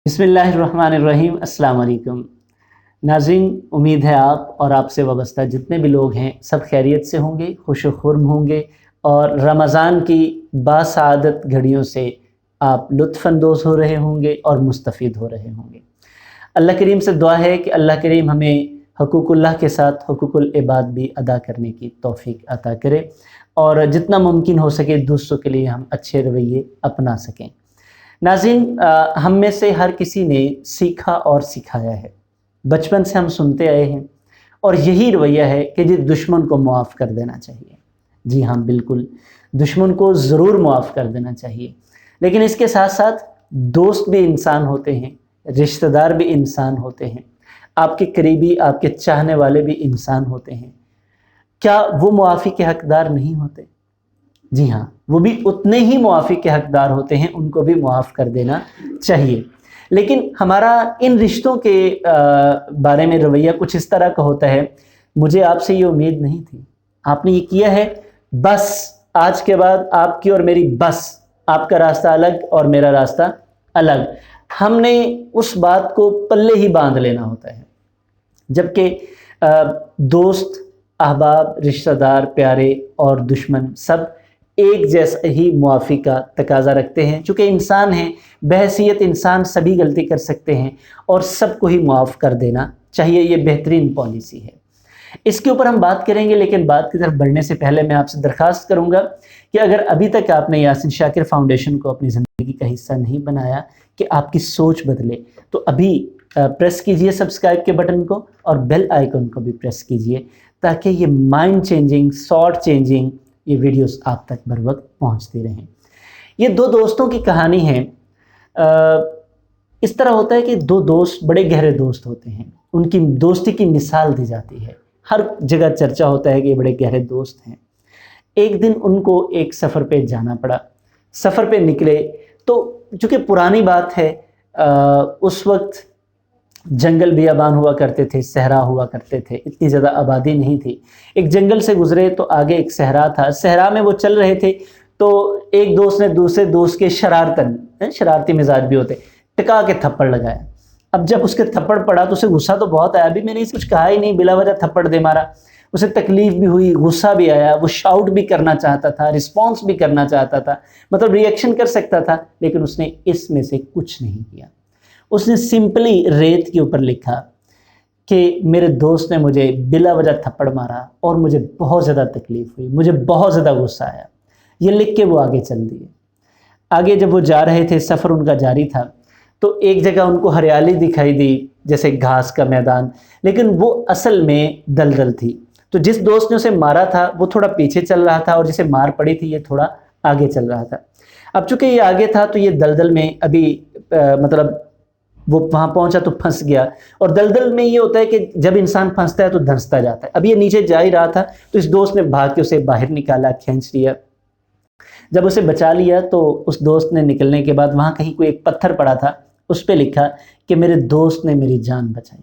بسم اللہ الرحمن الرحیم۔ السلام علیکم ناظرین، امید ہے آپ اور آپ سے وابستہ جتنے بھی لوگ ہیں سب خیریت سے ہوں گے، خوش و خرم ہوں گے اور رمضان کی باسعادت گھڑیوں سے آپ لطف اندوز ہو رہے ہوں گے اور مستفید ہو رہے ہوں گے۔ اللہ کریم سے دعا ہے کہ اللہ کریم ہمیں حقوق اللہ کے ساتھ حقوق العباد بھی ادا کرنے کی توفیق عطا کرے اور جتنا ممکن ہو سکے دوسروں کے لیے ہم اچھے رویے اپنا سکیں۔ ناظرین، ہم میں سے ہر کسی نے سیکھا اور سکھایا ہے، بچپن سے ہم سنتے آئے ہیں اور یہی رویہ ہے کہ دشمن کو معاف کر دینا چاہیے۔ جی ہاں، بالکل دشمن کو ضرور معاف کر دینا چاہیے، لیکن اس کے ساتھ ساتھ دوست بھی انسان ہوتے ہیں، رشتہ دار بھی انسان ہوتے ہیں، آپ کے قریبی، آپ کے چاہنے والے بھی انسان ہوتے ہیں۔ کیا وہ معافی کے حقدار نہیں ہوتے؟ جی ہاں، وہ بھی اتنے ہی معافی کے حقدار ہوتے ہیں، ان کو بھی معاف کر دینا چاہیے۔ لیکن ہمارا ان رشتوں کے بارے میں رویہ کچھ اس طرح کا ہوتا ہے، مجھے آپ سے یہ امید نہیں تھی، آپ نے یہ کیا ہے، بس آج کے بعد آپ کی اور میری بس، آپ کا راستہ الگ اور میرا راستہ الگ۔ ہم نے اس بات کو پلے ہی باندھ لینا ہوتا ہے، جبکہ دوست، احباب، رشتہ دار، پیارے اور دشمن سب ایک جیسا ہی معافی کا تقاضا رکھتے ہیں، چونکہ انسان ہیں، بحیثیت انسان سبھی غلطی کر سکتے ہیں اور سب کو ہی معاف کر دینا چاہیے۔ یہ بہترین پالیسی ہے، اس کے اوپر ہم بات کریں گے، لیکن بات کی طرف بڑھنے سے پہلے میں آپ سے درخواست کروں گا کہ اگر ابھی تک آپ نے یاسین شاکر فاؤنڈیشن کو اپنی زندگی کا حصہ نہیں بنایا کہ آپ کی سوچ بدلے، تو ابھی پریس کیجئے سبسکرائب کے بٹن کو اور بیل آئیکن کو بھی پریس کیجئے، تاکہ یہ مائنڈ چینجنگ، سارٹ چینجنگ یہ ویڈیوز آپ تک بر وقت پہنچتی رہیں۔ یہ دو دوستوں کی کہانی ہے۔ اس طرح ہوتا ہے کہ دو دوست بڑے گہرے دوست ہوتے ہیں، ان کی دوستی کی مثال دی جاتی ہے، ہر جگہ چرچا ہوتا ہے کہ یہ بڑے گہرے دوست ہیں۔ ایک دن ان کو ایک سفر پہ جانا پڑا، سفر پہ نکلے تو چونکہ پرانی بات ہے، اس وقت جنگل بیابان ہوا کرتے تھے، صحرا ہوا کرتے تھے، اتنی زیادہ آبادی نہیں تھی۔ ایک جنگل سے گزرے تو آگے ایک صحرا تھا، صحرا میں وہ چل رہے تھے تو ایک دوست نے دوسرے دوست کے شرارتی مزاج بھی ہوتے، ٹکا کے تھپڑ لگایا۔ اب جب اس کے تھپڑ پڑا تو اسے غصہ تو بہت آیا، ابھی میں نے کچھ کہا ہی نہیں، بلا وجہ تھپڑ دے مارا۔ اسے تکلیف بھی ہوئی، غصہ بھی آیا، وہ شاؤٹ بھی کرنا چاہتا تھا، رسپانس بھی کرنا چاہتا تھا، مطلب ری ایکشن کر سکتا تھا، لیکن اس نے اس میں سے کچھ نہیں کیا۔ اس نے سمپلی ریت کے اوپر لکھا کہ میرے دوست نے مجھے بلا وجہ تھپڑ مارا اور مجھے بہت زیادہ تکلیف ہوئی، مجھے بہت زیادہ غصہ آیا۔ یہ لکھ کے وہ آگے چل دیے۔ آگے جب وہ جا رہے تھے، سفر ان کا جاری تھا، تو ایک جگہ ان کو ہریالی دکھائی دی، جیسے گھاس کا میدان، لیکن وہ اصل میں دلدل تھی۔ تو جس دوست نے اسے مارا تھا وہ تھوڑا پیچھے چل رہا تھا اور جسے مار پڑی تھی یہ تھوڑا آگے چل رہا تھا۔ اب چونکہ یہ آگے تھا تو یہ دلدل میں ابھی مطلب وہ وہاں پہنچا تو پھنس گیا، اور دلدل میں یہ ہوتا ہے کہ جب انسان پھنستا ہے تو دھنستا جاتا ہے۔ اب یہ نیچے جا ہی رہا تھا تو اس دوست نے بھاگ کے اسے باہر نکالا، کھینچ لیا۔ جب اسے بچا لیا تو اس دوست نے نکلنے کے بعد وہاں کہیں کوئی ایک پتھر پڑا تھا، اس پہ لکھا کہ میرے دوست نے میری جان بچائی۔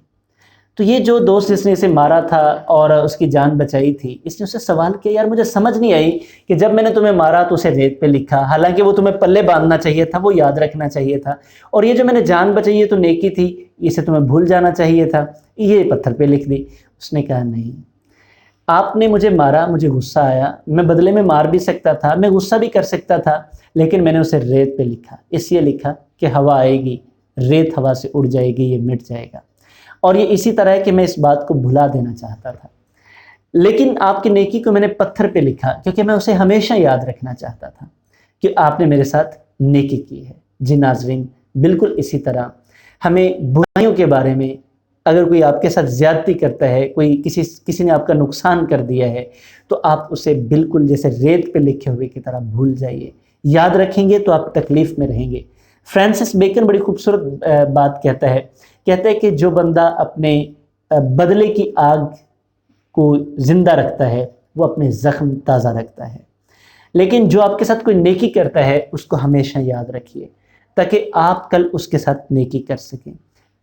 تو یہ جو دوست جس نے اسے مارا تھا اور اس کی جان بچائی تھی، اس نے اسے سوال کیا، یار مجھے سمجھ نہیں آئی کہ جب میں نے تمہیں مارا تو اسے ریت پہ لکھا، حالانکہ وہ تمہیں پلے باندھنا چاہیے تھا، وہ یاد رکھنا چاہیے تھا، اور یہ جو میں نے جان بچائی ہے تو نیکی تھی، اسے تمہیں بھول جانا چاہیے تھا، یہ پتھر پہ لکھ دی۔ اس نے کہا نہیں، آپ نے مجھے مارا، مجھے غصہ آیا، میں بدلے میں مار بھی سکتا تھا، میں غصہ بھی کر سکتا تھا، لیکن میں نے اسے ریت پہ لکھا، اس لیے لکھا کہ ہوا آئے گی، ریت ہوا سے اڑ جائے گی، یہ مٹ جائے گا، اور یہ اسی طرح ہے کہ میں اس بات کو بھلا دینا چاہتا تھا، لیکن آپ کی نیکی کو میں نے پتھر پہ لکھا کیونکہ میں اسے ہمیشہ یاد رکھنا چاہتا تھا کہ آپ نے میرے ساتھ نیکی کی ہے۔ جی ناظرین، بالکل اسی طرح ہمیں برائیوں کے بارے میں، اگر کوئی آپ کے ساتھ زیادتی کرتا ہے، کوئی کسی نے آپ کا نقصان کر دیا ہے، تو آپ اسے بالکل جیسے ریت پہ لکھے ہوئے کی طرح بھول جائیے، یاد رکھیں گے تو آپ تکلیف میں رہیں گے۔ فرانسس بیکن بڑی خوبصورت بات کہتا ہے کہ جو بندہ اپنے بدلے کی آگ کو زندہ رکھتا ہے وہ اپنے زخم تازہ رکھتا ہے، لیکن جو آپ کے ساتھ کوئی نیکی کرتا ہے اس کو ہمیشہ یاد رکھیے تاکہ آپ کل اس کے ساتھ نیکی کر سکیں۔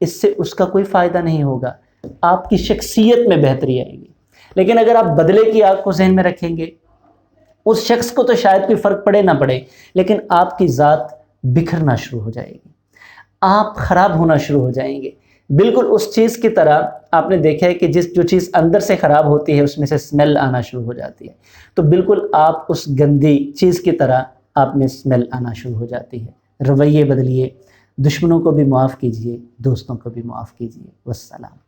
اس سے اس کا کوئی فائدہ نہیں ہوگا، آپ کی شخصیت میں بہتری آئے گی، لیکن اگر آپ بدلے کی آگ کو ذہن میں رکھیں گے، اس شخص کو تو شاید کوئی فرق پڑے نہ پڑے، لیکن آپ کی ذات بکھرنا شروع ہو جائے گی۔ آپ خراب ہونا شروع ہو جائیں گے، بالکل اس چیز کی طرح آپ نے دیکھا ہے کہ جو چیز اندر سے خراب ہوتی ہے اس میں سے اسمیل آنا شروع ہو جاتی ہے، تو بالکل آپ اس گندی چیز کی طرح آپ میں اسمیل آنا شروع ہو جاتی ہے۔ رویے بدلیے، دشمنوں کو بھی معاف کیجیے، دوستوں کو بھی معاف کیجیے۔ والسلام۔